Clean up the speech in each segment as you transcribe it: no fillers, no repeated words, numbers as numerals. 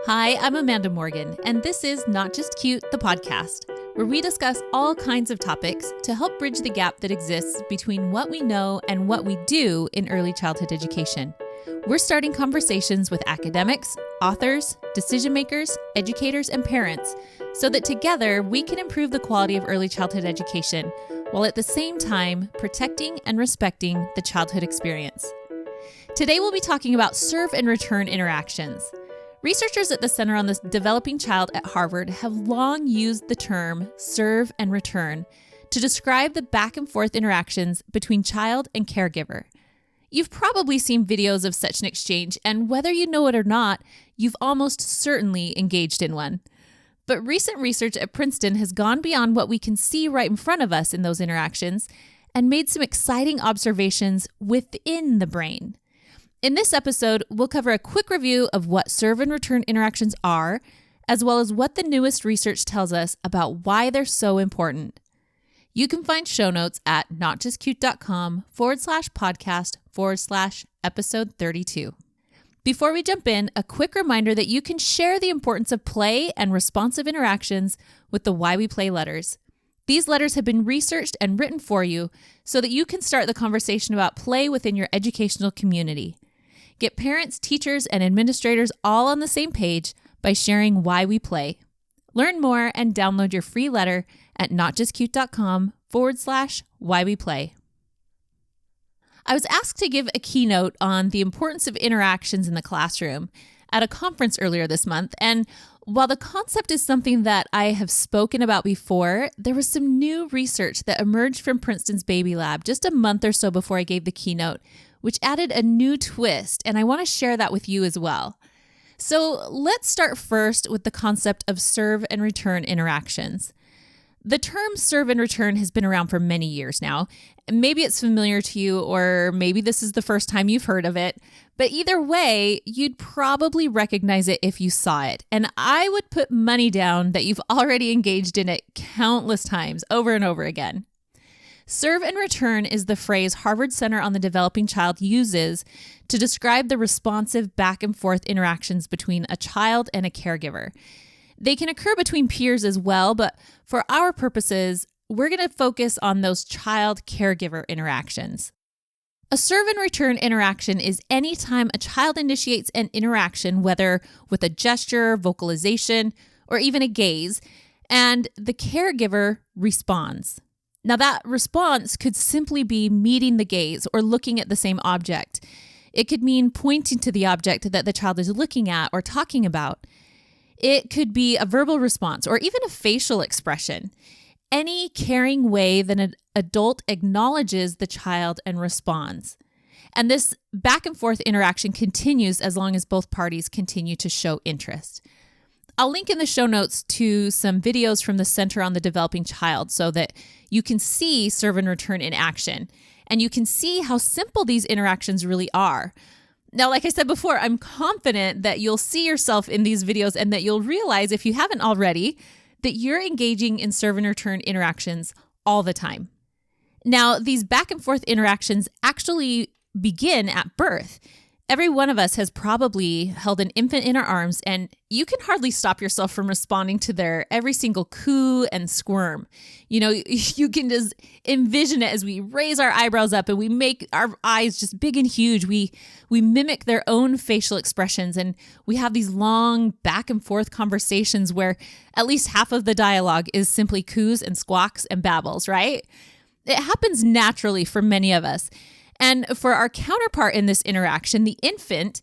Hi, I'm Amanda Morgan, and this is Not Just Cute, the podcast, where we discuss all kinds of topics to help bridge the gap that exists between what we know and what we do in early childhood education. We're starting conversations with academics, authors, decision makers, educators, and parents so that together we can improve the quality of early childhood education while at the same time protecting and respecting the childhood experience. Today we'll be talking about serve and return interactions. Researchers at the Center on the Developing Child at Harvard have long used the term serve and return to describe the back and forth interactions between child and caregiver. You've probably seen videos of such an exchange, and whether you know it or not, you've almost certainly engaged in one. But recent research at Princeton has gone beyond what we can see right in front of us in those interactions and made some exciting observations within the brain. In this episode, we'll cover a quick review of what serve and return interactions are, as well as what the newest research tells us about why they're so important. You can find show notes at notjustcute.com/podcast/episode 32. Before we jump in, a quick reminder that you can share the importance of play and responsive interactions with the Why We Play letters. These letters have been researched and written for you so that you can start the conversation about play within your educational community. Get parents, teachers, and administrators all on the same page by sharing Why We Play. Learn more and download your free letter at notjustcute.com/whyweplay. I was asked to give a keynote on the importance of interactions in the classroom at a conference earlier this month, and while the concept is something that I have spoken about before, there was some new research that emerged from Princeton's Baby Lab just a month or so before I gave the keynote, which added a new twist, and I want to share that with you as well. So let's start first with the concept of serve and return interactions. The term serve and return has been around for many years now. Maybe it's familiar to you, or maybe this is the first time you've heard of it. But either way, you'd probably recognize it if you saw it. And I would put money down that you've already engaged in it countless times, over and over again. Serve and return is the phrase Harvard Center on the Developing Child uses to describe the responsive back and forth interactions between a child and a caregiver. They can occur between peers as well, but for our purposes, we're going to focus on those child-caregiver interactions. A serve and return interaction is any time a child initiates an interaction, whether with a gesture, vocalization, or even a gaze, and the caregiver responds. Now, that response could simply be meeting the gaze or looking at the same object. It could mean pointing to the object that the child is looking at or talking about. It could be a verbal response or even a facial expression. Any caring way that an adult acknowledges the child and responds. And this back and forth interaction continues as long as both parties continue to show interest. I'll link in the show notes to some videos from the Center on the Developing Child so that you can see serve and return in action. And you can see how simple these interactions really are. Now, like I said before, I'm confident that you'll see yourself in these videos and that you'll realize, if you haven't already, that you're engaging in serve and return interactions all the time. Now, these back and forth interactions actually begin at birth. Every one of us has probably held an infant in our arms, and you can hardly stop yourself from responding to their every single coo and squirm. You know, you can just envision it as we raise our eyebrows up and we make our eyes just big and huge. We mimic their own facial expressions, and we have these long back and forth conversations where at least half of the dialogue is simply coos and squawks and babbles, right? It happens naturally for many of us. And for our counterpart in this interaction, the infant,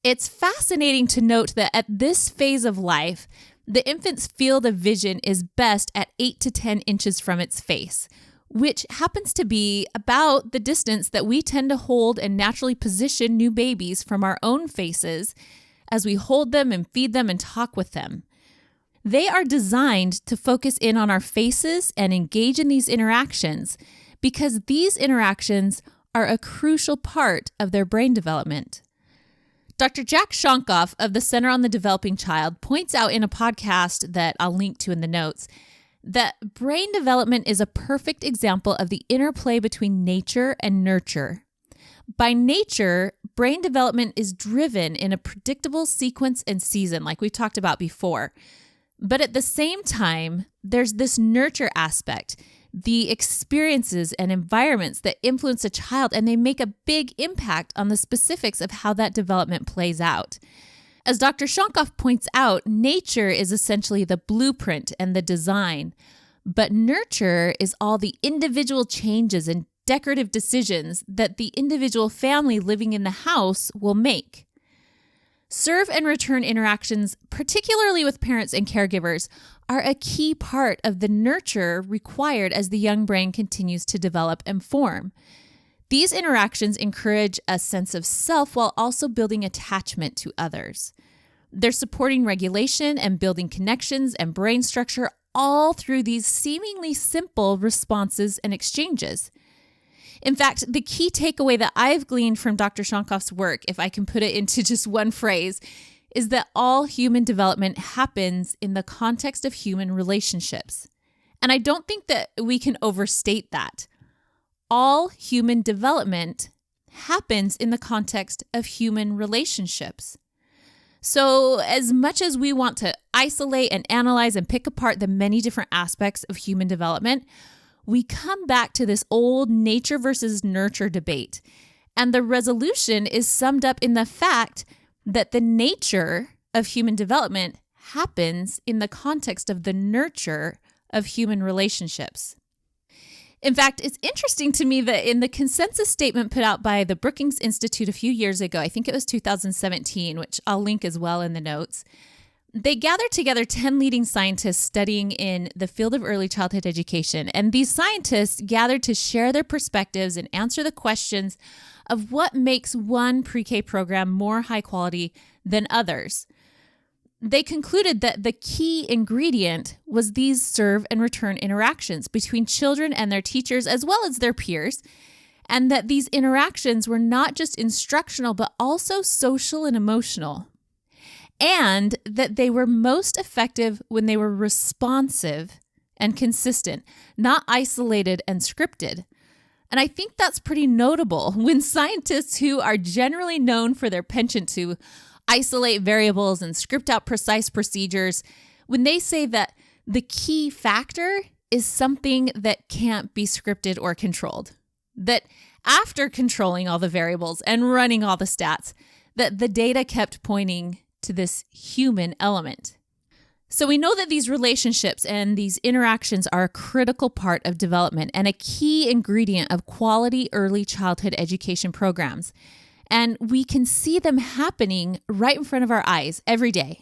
it's fascinating to note that at this phase of life, the infant's field of vision is best at 8 to 10 inches from its face, which happens to be about the distance that we tend to hold and naturally position new babies from our own faces as we hold them and feed them and talk with them. They are designed to focus in on our faces and engage in these interactions because these interactions are a crucial part of their brain development. Dr. Jack Shonkoff of the Center on the Developing Child points out in a podcast that I'll link to in the notes that brain development is a perfect example of the interplay between nature and nurture. By nature, brain development is driven in a predictable sequence and season, like we talked about before. But at the same time, there's this nurture aspect, the experiences and environments that influence a child, and they make a big impact on the specifics of how that development plays out. As Dr. 𝐞𝐞𝐞 points out, nature is essentially the blueprint and the design, but nurture is all the individual changes and decorative decisions that the individual family living in the house will make. Serve and return interactions, particularly with parents and caregivers, are a key part of the nurture required as the young brain continues to develop and form. These interactions encourage a sense of self while also building attachment to others. They're supporting regulation and building connections and brain structure all through these seemingly simple responses and exchanges. In fact, the key takeaway that I've gleaned from Dr. 𝐞𝐞𝐞's work, if I can put it into just one phrase, is that all human development happens in the context of human relationships. And I don't think that we can overstate that. All human development happens in the context of human relationships. So as much as we want to isolate and analyze and pick apart the many different aspects of human development, we come back to this old nature versus nurture debate. And the resolution is summed up in the fact that the nature of human development happens in the context of the nurture of human relationships. In fact, it's interesting to me that in the consensus statement put out by the Brookings Institute a few years ago, I think it was 2017, which I'll link as well in the notes, they gathered together 10 leading scientists studying in the field of early childhood education. And these scientists gathered to share their perspectives and answer the questions of what makes one pre-K program more high quality than others. They concluded that the key ingredient was these serve and return interactions between children and their teachers as well as their peers, and that these interactions were not just instructional but also social and emotional, and that they were most effective when they were responsive and consistent, not isolated and scripted. And I think that's pretty notable when scientists who are generally known for their penchant to isolate variables and script out precise procedures, when they say that the key factor is something that can't be scripted or controlled, that after controlling all the variables and running all the stats, that the data kept pointing to this human element. So we know that these relationships and these interactions are a critical part of development and a key ingredient of quality early childhood education programs. And we can see them happening right in front of our eyes every day.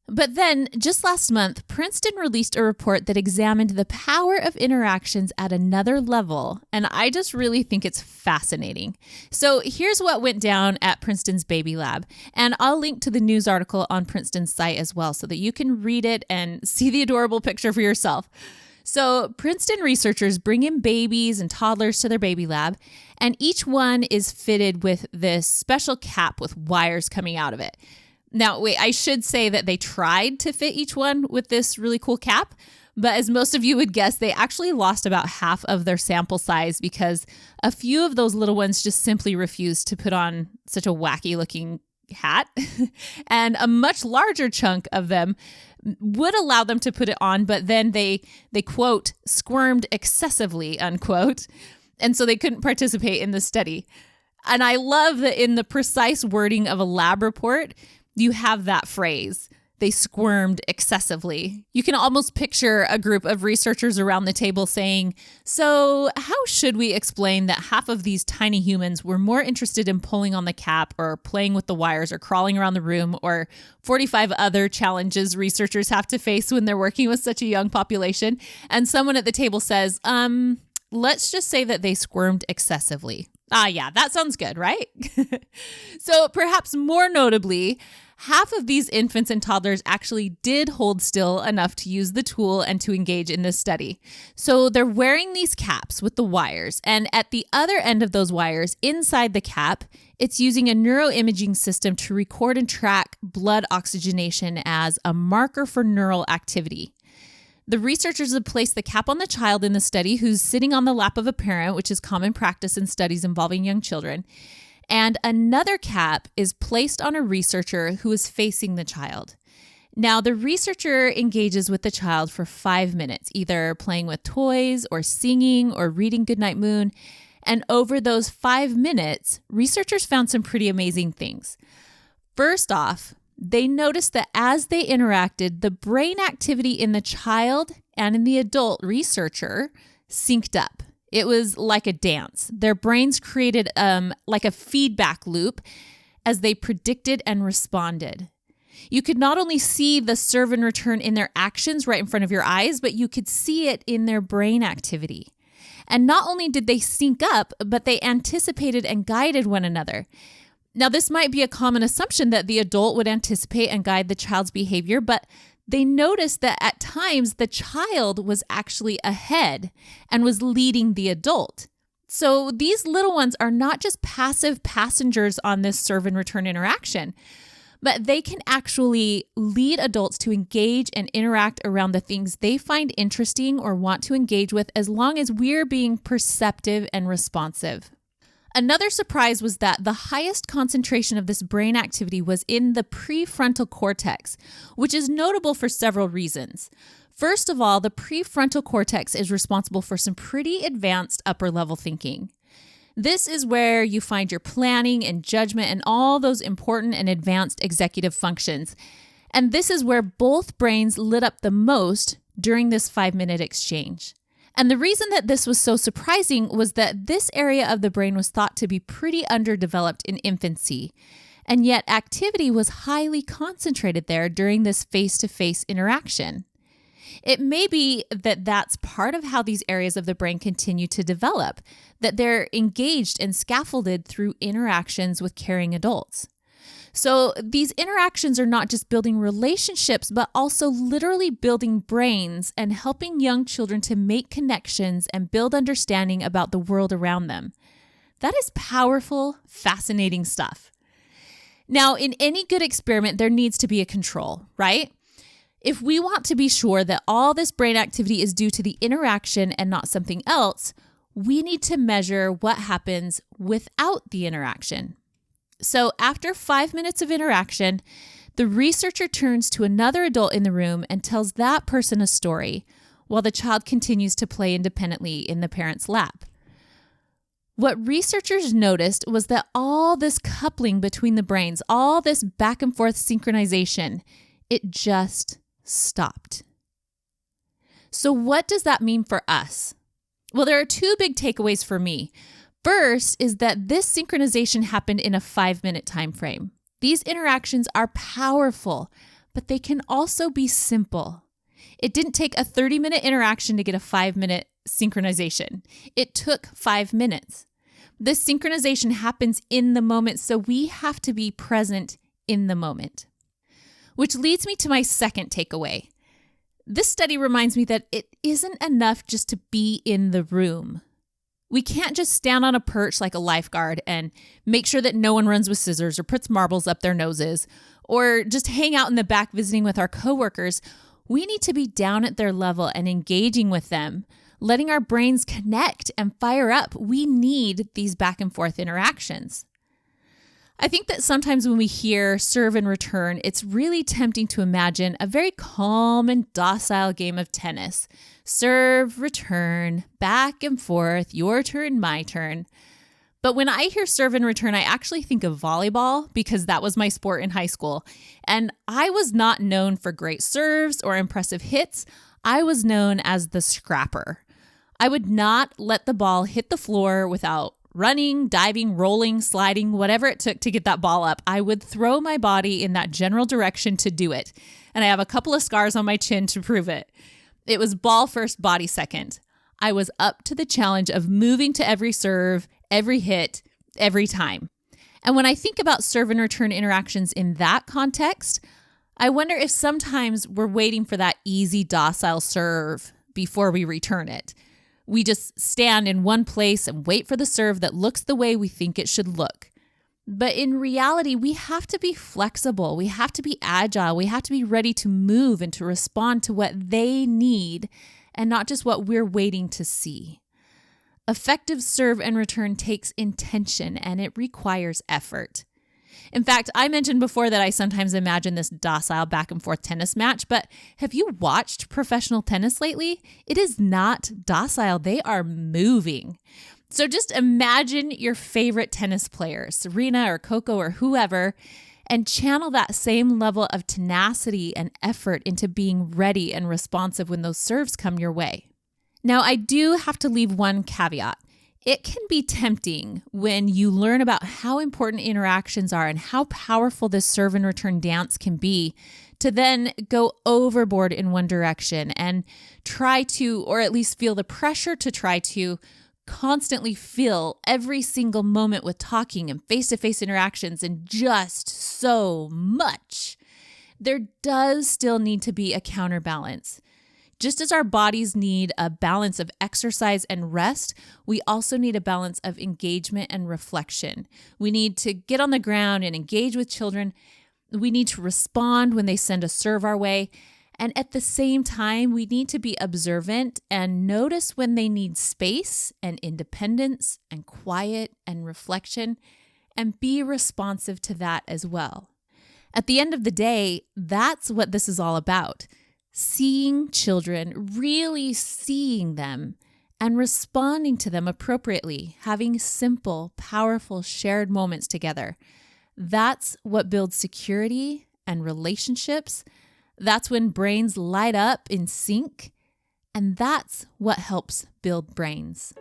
But then, just last month, Princeton released a report that examined the power of interactions at another level, and I just really think it's fascinating. So here's what went down at Princeton's Baby Lab, and I'll link to the news article on Princeton's site as well so that you can read it and see the adorable picture for yourself. So Princeton researchers bring in babies and toddlers to their baby lab, and each one is fitted with this special cap with wires coming out of it. Now, wait, I should say that they tried to fit each one with this really cool cap, but as most of you would guess, they actually lost about half of their sample size because a few of those little ones just simply refused to put on such a wacky looking hat. And a much larger chunk of them would allow them to put it on, but then they quote, squirmed excessively, unquote. And so they couldn't participate in the study. And I love that in the precise wording of a lab report, you have that phrase, they squirmed excessively. You can almost picture a group of researchers around the table saying, so how should we explain that half of these tiny humans were more interested in pulling on the cap or playing with the wires or crawling around the room or 45 other challenges researchers have to face when they're working with such a young population? And someone at the table says, let's just say that they squirmed excessively. Yeah, that sounds good, right? So perhaps more notably, half of these infants and toddlers actually did hold still enough to use the tool and to engage in this study. So they're wearing these caps with the wires, and at the other end of those wires, inside the cap, it's using a neuroimaging system to record and track blood oxygenation as a marker for neural activity. The researchers have placed the cap on the child in the study who's sitting on the lap of a parent, which is common practice in studies involving young children. and another cap is placed on a researcher who is facing the child. Now, the researcher engages with the child for 5 minutes, either playing with toys or singing or reading Goodnight Moon. And over those 5 minutes, researchers found some pretty amazing things. First off, they noticed that as they interacted, the brain activity in the child and in the adult researcher synced up. It was like a dance. Their brains created like a feedback loop as they predicted and responded. You could not only see the serve and return in their actions right in front of your eyes, but you could see it in their brain activity. And not only did they sync up, but they anticipated and guided one another. Now, this might be a common assumption that the adult would anticipate and guide the child's behavior, but they noticed that at times the child was actually ahead and was leading the adult. So these little ones are not just passive passengers on this serve and return interaction, but they can actually lead adults to engage and interact around the things they find interesting or want to engage with, as long as we're being perceptive and responsive. Another surprise was that the highest concentration of this brain activity was in the prefrontal cortex, which is notable for several reasons. First of all, the prefrontal cortex is responsible for some pretty advanced upper level thinking. This is where you find your planning and judgment and all those important and advanced executive functions. And this is where both brains lit up the most during this 5-minute exchange. And the reason that this was so surprising was that this area of the brain was thought to be pretty underdeveloped in infancy. And yet activity was highly concentrated there during this face-to-face interaction. It may be that that's part of how these areas of the brain continue to develop, that they're engaged and scaffolded through interactions with caring adults. So these interactions are not just building relationships, but also literally building brains and helping young children to make connections and build understanding about the world around them. That is powerful, fascinating stuff. Now, in any good experiment, there needs to be a control, right? If we want to be sure that all this brain activity is due to the interaction and not something else, we need to measure what happens without the interaction. So after 5 minutes of interaction, the researcher turns to another adult in the room and tells that person a story while the child continues to play independently in the parent's lap. What researchers noticed was that all this coupling between the brains, all this back and forth synchronization, it just stopped. So what does that mean for us? Well, there are two big takeaways for me. First is that this synchronization happened in a 5-minute time frame. These interactions are powerful, but they can also be simple. It didn't take a 30-minute interaction to get a 5-minute synchronization. It took 5 minutes. This synchronization happens in the moment, so we have to be present in the moment. Which leads me to my second takeaway. This study reminds me that it isn't enough just to be in the room. We can't just stand on a perch like a lifeguard and make sure that no one runs with scissors or puts marbles up their noses, or just hang out in the back visiting with our coworkers. We need to be down at their level and engaging with them, letting our brains connect and fire up. We need these back and forth interactions. I think that sometimes when we hear serve and return, it's really tempting to imagine a very calm and docile game of tennis. Serve, return, back and forth, your turn, my turn. But when I hear serve and return, I actually think of volleyball because that was my sport in high school. And I was not known for great serves or impressive hits. I was known as the scrapper. I would not let the ball hit the floor without running, diving, rolling, sliding, whatever it took to get that ball up. I would throw my body in that general direction to do it. And I have a couple of scars on my chin to prove it. It was ball first, body second. I was up to the challenge of moving to every serve, every hit, every time. And when I think about serve and return interactions in that context, I wonder if sometimes we're waiting for that easy, docile serve before we return it. We just stand in one place and wait for the serve that looks the way we think it should look. But in reality, we have to be flexible. We have to be agile. We have to be ready to move and to respond to what they need and not just what we're waiting to see. Effective serve and return takes intention and it requires effort. In fact, I mentioned before that I sometimes imagine this docile back and forth tennis match, but have you watched professional tennis lately? It is not docile. They are moving. So just imagine your favorite tennis player, Serena or Coco or whoever, and channel that same level of tenacity and effort into being ready and responsive when those serves come your way. Now, I do have to leave one caveat. It can be tempting when you learn about how important interactions are and how powerful this serve and return dance can be to then go overboard in one direction and try to, or at least feel the pressure to try to constantly fill every single moment with talking and face-to-face interactions and just so much. There does still need to be a counterbalance. Just as our bodies need a balance of exercise and rest, we also need a balance of engagement and reflection. We need to get on the ground and engage with children. We need to respond when they send a serve our way. And at the same time, we need to be observant and notice when they need space and independence and quiet and reflection, and be responsive to that as well. At the end of the day, that's what this is all about. Seeing children, really seeing them, and responding to them appropriately, having simple, powerful, shared moments together. That's what builds security and relationships. That's when brains light up in sync, and that's what helps build brains.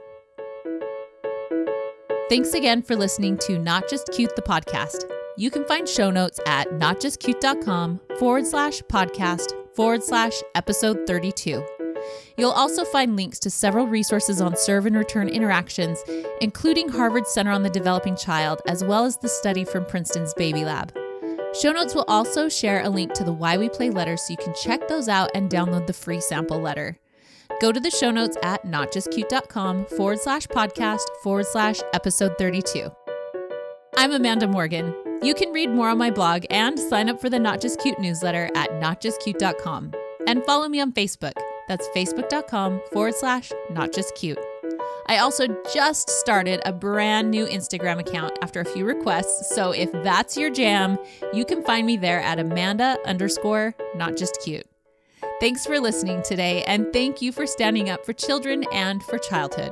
Thanks again for listening to Not Just Cute, the podcast. You can find show notes at notjustcute.com/podcast/episode 32. You'll also find links to several resources on serve and return interactions, including Harvard's Center on the Developing Child, as well as the study from Princeton's Baby Lab. Show notes will also share a link to the Why We Play letters so you can check those out and download the free sample letter. Go to the show notes at notjustcute.com/podcast/episode 32. I'm Amanda Morgan. You can read more on my blog and sign up for the Not Just Cute newsletter at notjustcute.com. And follow me on Facebook. That's facebook.com/notjustcute. I also just started a brand new Instagram account after a few requests. So if that's your jam, you can find me there at Amanda_notjustcute. Thanks for listening today, and thank you for standing up for children and for childhood.